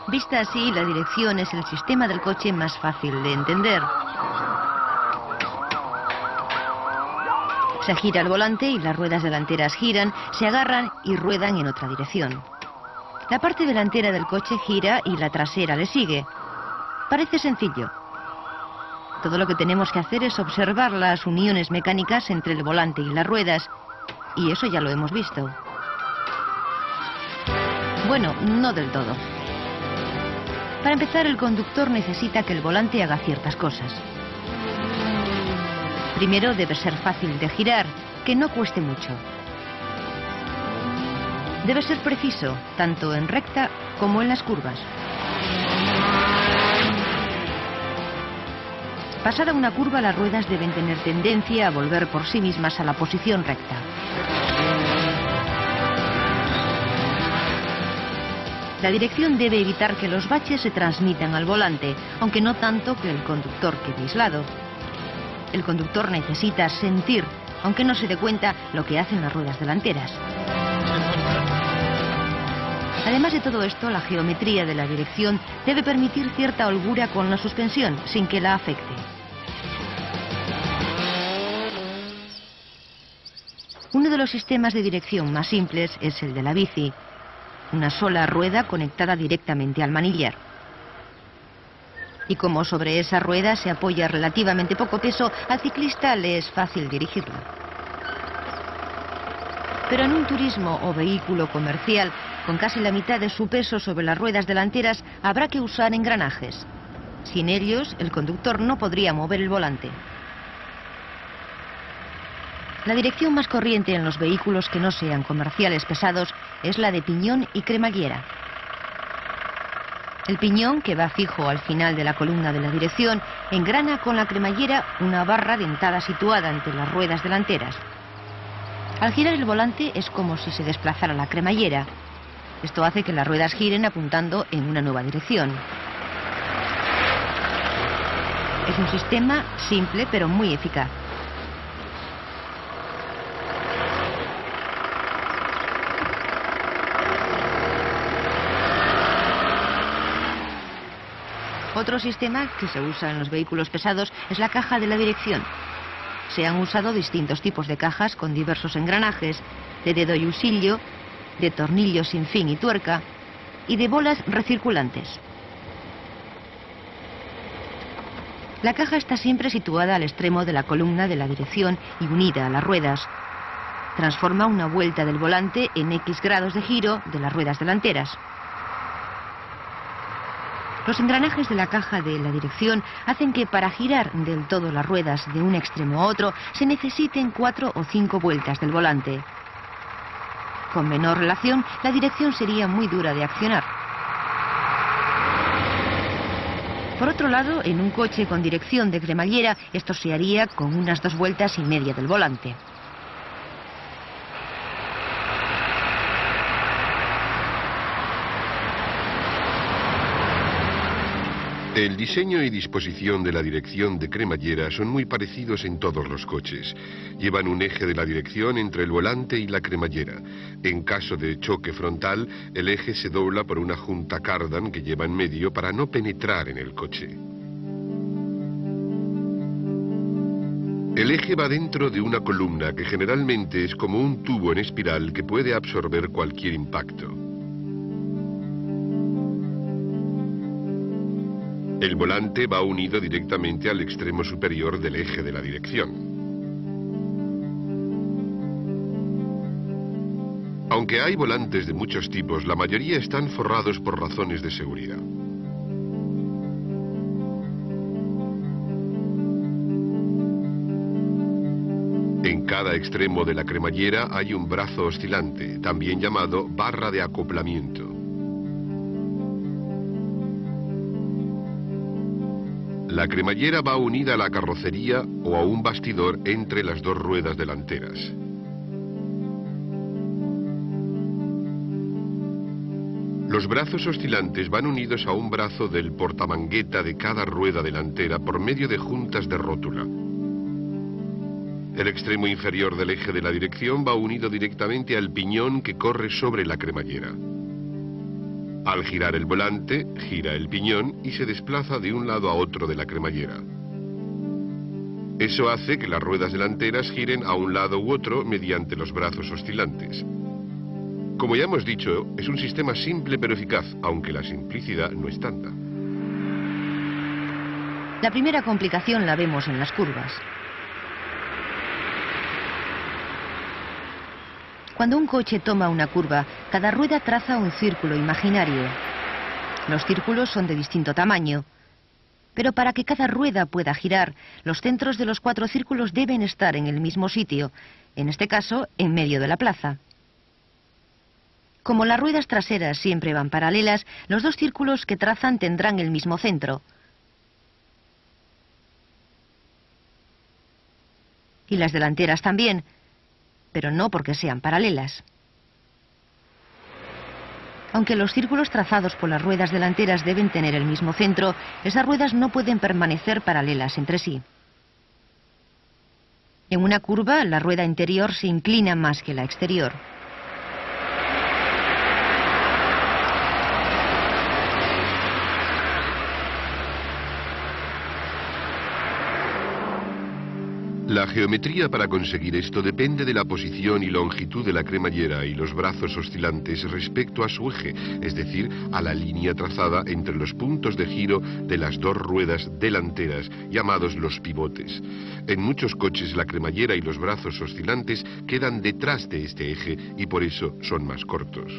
Vista así, la dirección es el sistema del coche más fácil de entender. Se gira el volante y las ruedas delanteras giran, se agarran y ruedan en otra dirección. La parte delantera del coche gira y la trasera le sigue. Parece sencillo. Todo lo que tenemos que hacer es observar las uniones mecánicas entre el volante y las ruedas, y eso ya lo hemos visto. Bueno, no del todo. Para empezar, el conductor necesita que el volante haga ciertas cosas. Primero, debe ser fácil de girar, que no cueste mucho. Debe ser preciso, tanto en recta como en las curvas. Pasada una curva, las ruedas deben tener tendencia a volver por sí mismas a la posición recta. La dirección debe evitar que los baches se transmitan al volante, aunque no tanto que el conductor quede aislado. El conductor necesita sentir, aunque no se dé cuenta, lo que hacen las ruedas delanteras. Además de todo esto, la geometría de la dirección debe permitir cierta holgura con la suspensión, sin que la afecte. Uno de los sistemas de dirección más simples es el de la bici. Una sola rueda conectada directamente al manillar. Y como sobre esa rueda se apoya relativamente poco peso, al ciclista le es fácil dirigirlo. Pero en un turismo o vehículo comercial, con casi la mitad de su peso sobre las ruedas delanteras, habrá que usar engranajes. Sin ellos, el conductor no podría mover el volante. La dirección más corriente en los vehículos que no sean comerciales pesados es la de piñón y cremallera. El piñón, que va fijo al final de la columna de la dirección, engrana con la cremallera una barra dentada situada entre las ruedas delanteras. Al girar el volante es como si se desplazara la cremallera. Esto hace que las ruedas giren apuntando en una nueva dirección. Es un sistema simple pero muy eficaz. Otro sistema que se usa en los vehículos pesados es la caja de la dirección. Se han usado distintos tipos de cajas con diversos engranajes, de dedo y husillo, de tornillos sin fin y tuerca, y de bolas recirculantes. La caja está siempre situada al extremo de la columna de la dirección y unida a las ruedas. Transforma una vuelta del volante en X grados de giro de las ruedas delanteras. Los engranajes de la caja de la dirección hacen que para girar del todo las ruedas de un extremo a otro se necesiten 4 o 5 vueltas del volante. Con menor relación, la dirección sería muy dura de accionar. Por otro lado, en un coche con dirección de cremallera, esto se haría con unas 2 vueltas y media del volante. El diseño y disposición de la dirección de cremallera son muy parecidos en todos los coches. Llevan un eje de la dirección entre el volante y la cremallera. En caso de choque frontal, el eje se dobla por una junta cardan que lleva en medio para no penetrar en el coche. El eje va dentro de una columna que generalmente es como un tubo en espiral que puede absorber cualquier impacto. El volante va unido directamente al extremo superior del eje de la dirección. Aunque hay volantes de muchos tipos, la mayoría están forrados por razones de seguridad. En cada extremo de la cremallera hay un brazo oscilante, también llamado barra de acoplamiento. La cremallera va unida a la carrocería o a un bastidor entre las 2 ruedas delanteras. Los brazos oscilantes van unidos a un brazo del portamangueta de cada rueda delantera por medio de juntas de rótula. El extremo inferior del eje de la dirección va unido directamente al piñón que corre sobre la cremallera. Al girar el volante, gira el piñón y se desplaza de un lado a otro de la cremallera. Eso hace que las ruedas delanteras giren a un lado u otro mediante los brazos oscilantes. Como ya hemos dicho, es un sistema simple pero eficaz, aunque la simplicidad no es tanta. La primera complicación la vemos en las curvas. Cuando un coche toma una curva, cada rueda traza un círculo imaginario. Los círculos son de distinto tamaño. Pero para que cada rueda pueda girar, los centros de los 4 círculos deben estar en el mismo sitio, en este caso, en medio de la plaza. Como las ruedas traseras siempre van paralelas, los 2 círculos que trazan tendrán el mismo centro. Y las delanteras también, pero no porque sean paralelas. Aunque los círculos trazados por las ruedas delanteras deben tener el mismo centro, esas ruedas no pueden permanecer paralelas entre sí. En una curva, la rueda interior se inclina más que la exterior. La geometría para conseguir esto depende de la posición y longitud de la cremallera y los brazos oscilantes respecto a su eje, es decir, a la línea trazada entre los puntos de giro de las 2 ruedas delanteras, llamados los pivotes. En muchos coches la cremallera y los brazos oscilantes quedan detrás de este eje y por eso son más cortos.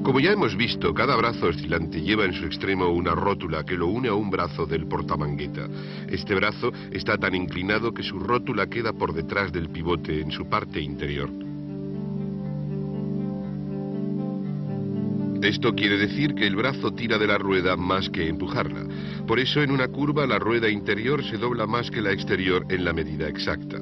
Como ya hemos visto, cada brazo oscilante lleva en su extremo una rótula que lo une a un brazo del portamangueta. Este brazo está tan inclinado que su rótula queda por detrás del pivote en su parte interior. Esto quiere decir que el brazo tira de la rueda más que empujarla. Por eso en una curva la rueda interior se dobla más que la exterior en la medida exacta.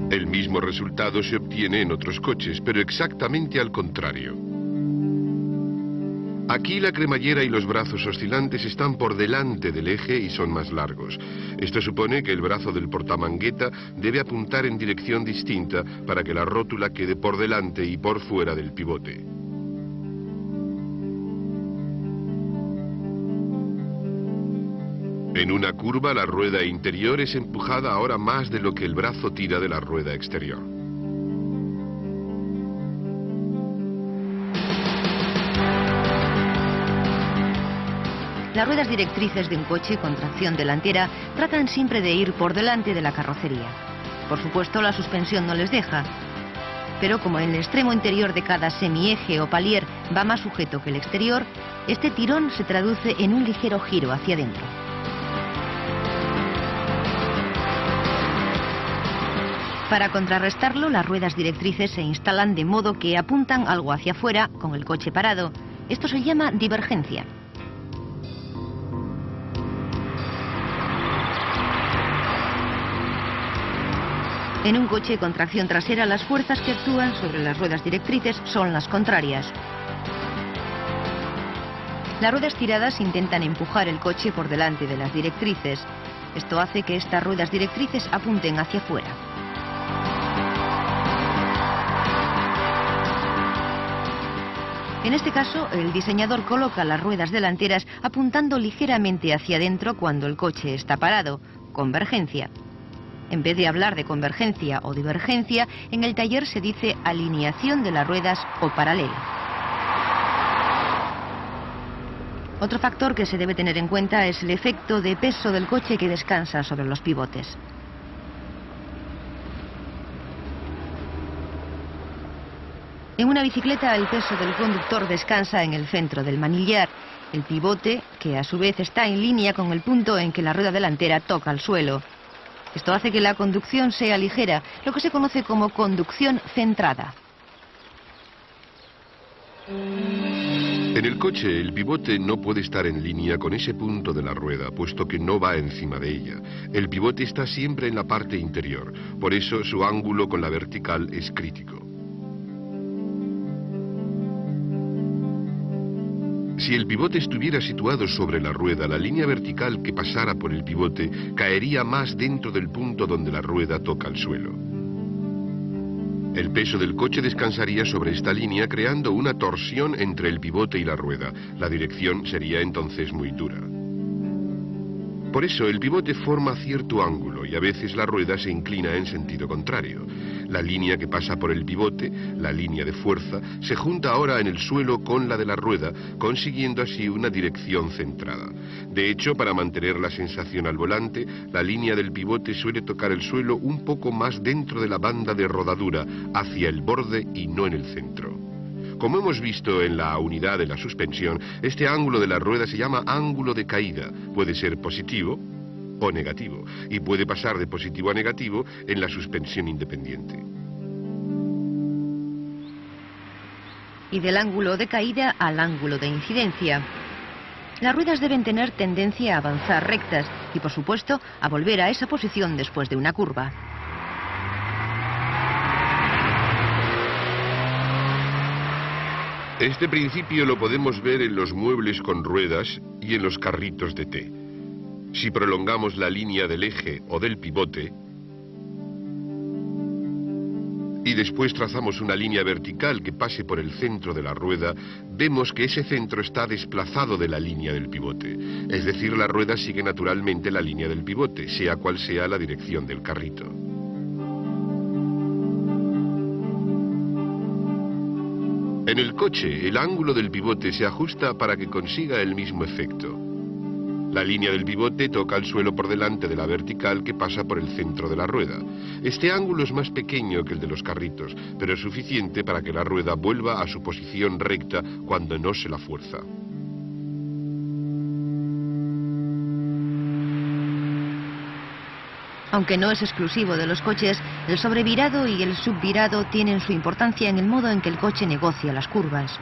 El mismo resultado se obtiene en otros coches, pero exactamente al contrario. Aquí la cremallera y los brazos oscilantes están por delante del eje y son más largos. Esto supone que el brazo del portamangueta debe apuntar en dirección distinta para que la rótula quede por delante y por fuera del pivote. En una curva la rueda interior es empujada ahora más de lo que el brazo tira de la rueda exterior. Las ruedas directrices de un coche con tracción delantera tratan siempre de ir por delante de la carrocería. Por supuesto, la suspensión no les deja. Pero como en el extremo interior de cada semieje o palier va más sujeto que el exterior, este tirón se traduce en un ligero giro hacia adentro. Para contrarrestarlo, las ruedas directrices se instalan de modo que apuntan algo hacia afuera con el coche parado. Esto se llama divergencia. En un coche con tracción trasera, las fuerzas que actúan sobre las ruedas directrices son las contrarias. Las ruedas tiradas intentan empujar el coche por delante de las directrices. Esto hace que estas ruedas directrices apunten hacia afuera. En este caso, el diseñador coloca las ruedas delanteras apuntando ligeramente hacia adentro cuando el coche está parado, convergencia. En vez de hablar de convergencia o divergencia, en el taller se dice alineación de las ruedas o paralelo. Otro factor que se debe tener en cuenta es el efecto de peso del coche que descansa sobre los pivotes. En una bicicleta el peso del conductor descansa en el centro del manillar, el pivote, que a su vez está en línea con el punto en que la rueda delantera toca el suelo. Esto hace que la conducción sea ligera, lo que se conoce como conducción centrada. En el coche, el pivote no puede estar en línea con ese punto de la rueda, puesto que no va encima de ella. El pivote está siempre en la parte interior, por eso su ángulo con la vertical es crítico. Si el pivote estuviera situado sobre la rueda, la línea vertical que pasara por el pivote caería más dentro del punto donde la rueda toca el suelo. El peso del coche descansaría sobre esta línea, creando una torsión entre el pivote y la rueda. La dirección sería entonces muy dura. Por eso el pivote forma cierto ángulo y a veces la rueda se inclina en sentido contrario. La línea que pasa por el pivote, la línea de fuerza, se junta ahora en el suelo con la de la rueda, consiguiendo así una dirección centrada. De hecho, para mantener la sensación al volante, la línea del pivote suele tocar el suelo un poco más dentro de la banda de rodadura, hacia el borde y no en el centro. Como hemos visto en la unidad de la suspensión, este ángulo de la rueda se llama ángulo de caída. Puede ser positivo o negativo, y puede pasar de positivo a negativo en la suspensión independiente. Y del ángulo de caída al ángulo de incidencia. Las ruedas deben tener tendencia a avanzar rectas y, por supuesto, a volver a esa posición después de una curva. Este principio lo podemos ver en los muebles con ruedas y en los carritos de té. Si prolongamos la línea del eje o del pivote y después trazamos una línea vertical que pase por el centro de la rueda, vemos que ese centro está desplazado de la línea del pivote. Es decir, la rueda sigue naturalmente la línea del pivote, sea cual sea la dirección del carrito. En el coche, el ángulo del pivote se ajusta para que consiga el mismo efecto. La línea del pivote toca el suelo por delante de la vertical que pasa por el centro de la rueda. Este ángulo es más pequeño que el de los carritos, pero es suficiente para que la rueda vuelva a su posición recta cuando no se la fuerza. Aunque no es exclusivo de los coches, el sobrevirado y el subvirado tienen su importancia en el modo en que el coche negocia las curvas.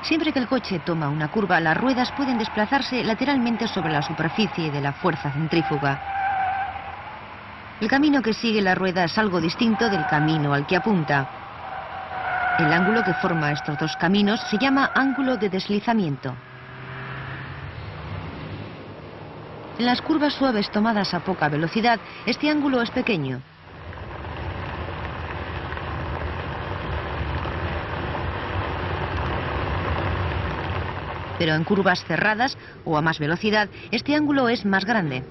Siempre que el coche toma una curva, las ruedas pueden desplazarse lateralmente sobre la superficie de la fuerza centrífuga. El camino que sigue la rueda es algo distinto del camino al que apunta. El ángulo que forma estos dos caminos se llama ángulo de deslizamiento. En las curvas suaves tomadas a poca velocidad, este ángulo es pequeño. Pero en curvas cerradas o a más velocidad, este ángulo es más grande.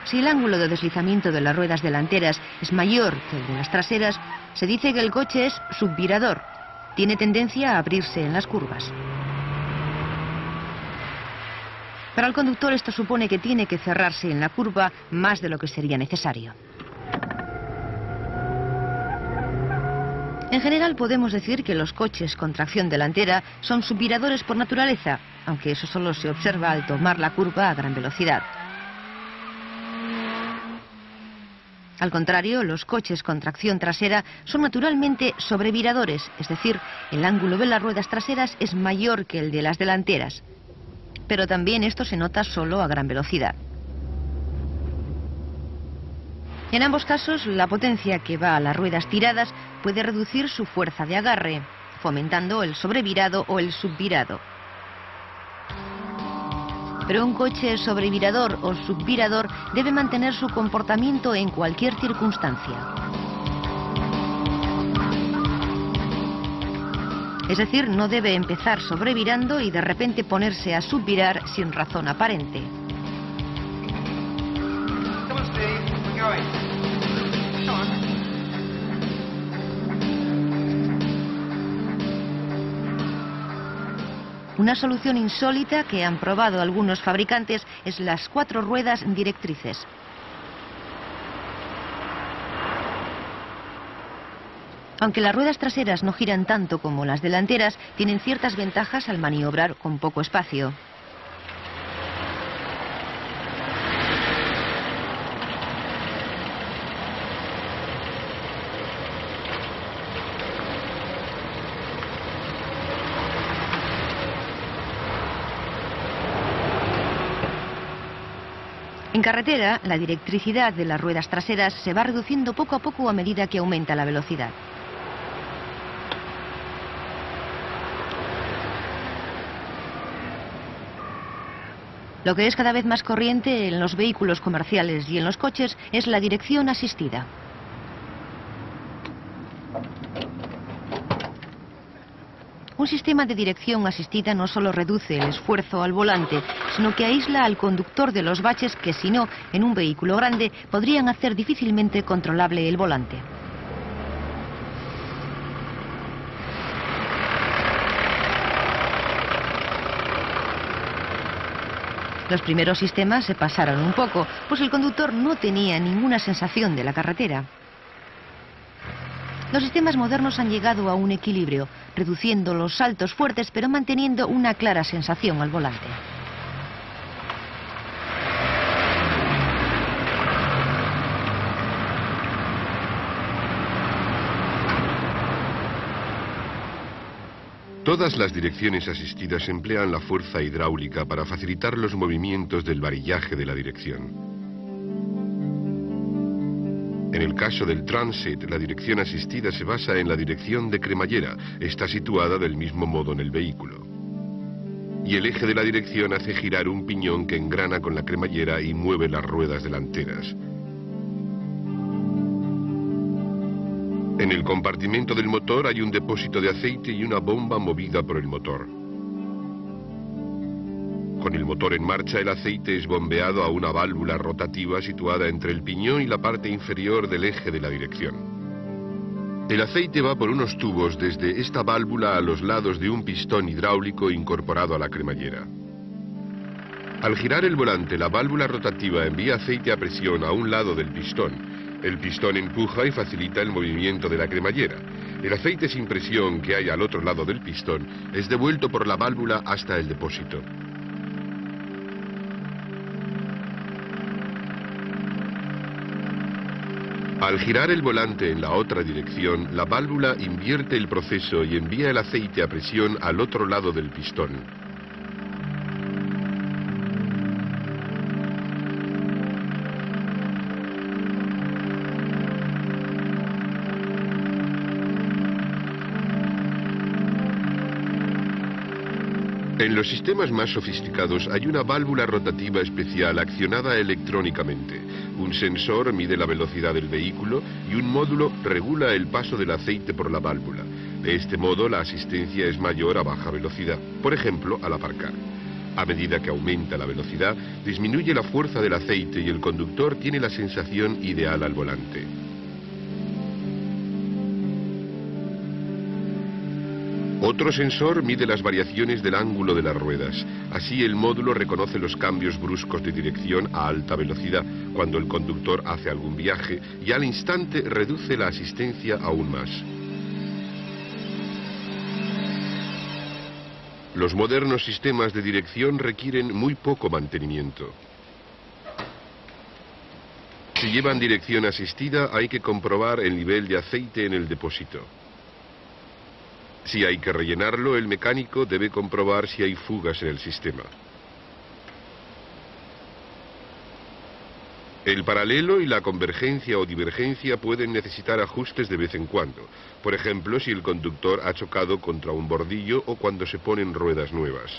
Si el ángulo de deslizamiento de las ruedas delanteras es mayor que el de las traseras, se dice que el coche es subvirador. Tiene tendencia a abrirse en las curvas. Para el conductor esto supone que tiene que cerrarse en la curva más de lo que sería necesario. En general podemos decir que los coches con tracción delantera son subviradores por naturaleza, aunque eso solo se observa al tomar la curva a gran velocidad. Al contrario, los coches con tracción trasera son naturalmente sobreviradores, es decir, el ángulo de las ruedas traseras es mayor que el de las delanteras. Pero también esto se nota solo a gran velocidad. En ambos casos, la potencia que va a las ruedas tiradas puede reducir su fuerza de agarre, fomentando el sobrevirado o el subvirado. Pero un coche sobrevirador o subvirador debe mantener su comportamiento en cualquier circunstancia. Es decir, no debe empezar sobrevirando y de repente ponerse a subvirar sin razón aparente. Una solución insólita que han probado algunos fabricantes es las 4 ruedas directrices. Aunque las ruedas traseras no giran tanto como las delanteras, tienen ciertas ventajas al maniobrar con poco espacio. En carretera, la directricidad de las ruedas traseras se va reduciendo poco a poco a medida que aumenta la velocidad. Lo que es cada vez más corriente en los vehículos comerciales y en los coches es la dirección asistida. Un sistema de dirección asistida no solo reduce el esfuerzo al volante, sino que aísla al conductor de los baches que, si no, en un vehículo grande, podrían hacer difícilmente controlable el volante. Los primeros sistemas se pasaron un poco, pues el conductor no tenía ninguna sensación de la carretera. Los sistemas modernos han llegado a un equilibrio, reduciendo los saltos fuertes pero manteniendo una clara sensación al volante. Todas las direcciones asistidas emplean la fuerza hidráulica para facilitar los movimientos del varillaje de la dirección. En el caso del Transit, la dirección asistida se basa en la dirección de cremallera. Está situada del mismo modo en el vehículo. Y el eje de la dirección hace girar un piñón que engrana con la cremallera y mueve las ruedas delanteras. En el compartimento del motor hay un depósito de aceite y una bomba movida por el motor. Con el motor en marcha, el aceite es bombeado a una válvula rotativa situada entre el piñón y la parte inferior del eje de la dirección. El aceite va por unos tubos desde esta válvula a los lados de un pistón hidráulico incorporado a la cremallera. Al girar el volante, la válvula rotativa envía aceite a presión a un lado del pistón. El pistón empuja y facilita el movimiento de la cremallera. El aceite sin presión que hay al otro lado del pistón es devuelto por la válvula hasta el depósito. Al girar el volante en la otra dirección, la válvula invierte el proceso y envía el aceite a presión al otro lado del pistón. En los sistemas más sofisticados hay una válvula rotativa especial accionada electrónicamente. Un sensor mide la velocidad del vehículo y un módulo regula el paso del aceite por la válvula. De este modo la asistencia es mayor a baja velocidad, por ejemplo al aparcar. A medida que aumenta la velocidad, disminuye la fuerza del aceite y el conductor tiene la sensación ideal al volante. Otro sensor mide las variaciones del ángulo de las ruedas. Así el módulo reconoce los cambios bruscos de dirección a alta velocidad cuando el conductor hace algún viaje y al instante reduce la asistencia aún más. Los modernos sistemas de dirección requieren muy poco mantenimiento. Si llevan dirección asistida, hay que comprobar el nivel de aceite en el depósito. Si hay que rellenarlo, el mecánico debe comprobar si hay fugas en el sistema. El paralelo y la convergencia o divergencia pueden necesitar ajustes de vez en cuando. Por ejemplo, si el conductor ha chocado contra un bordillo o cuando se ponen ruedas nuevas.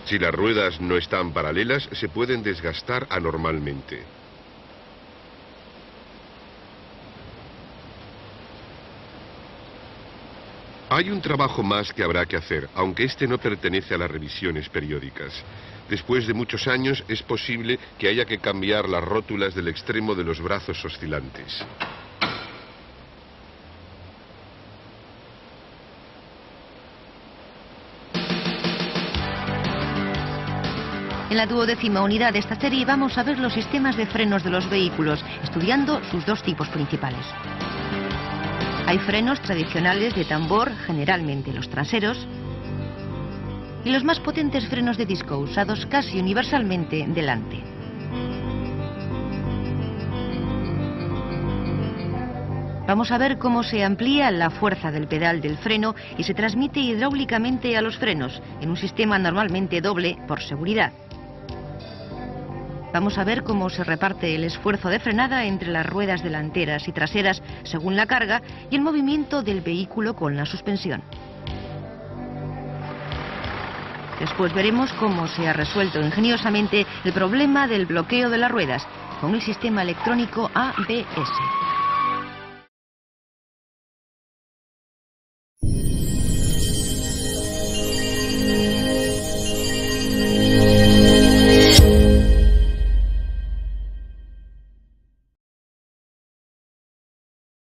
Si las ruedas no están paralelas, se pueden desgastar anormalmente. Hay un trabajo más que habrá que hacer, aunque este no pertenece a las revisiones periódicas. Después de muchos años es posible que haya que cambiar las rótulas del extremo de los brazos oscilantes. En la 12ª unidad de esta serie vamos a ver los sistemas de frenos de los vehículos, estudiando sus dos tipos principales. Hay frenos tradicionales de tambor, generalmente los traseros, y los más potentes frenos de disco, usados casi universalmente delante. Vamos a ver cómo se amplía la fuerza del pedal del freno y se transmite hidráulicamente a los frenos, en un sistema normalmente doble por seguridad. Vamos a ver cómo se reparte el esfuerzo de frenada entre las ruedas delanteras y traseras según la carga y el movimiento del vehículo con la suspensión. Después veremos cómo se ha resuelto ingeniosamente el problema del bloqueo de las ruedas con el sistema electrónico ABS.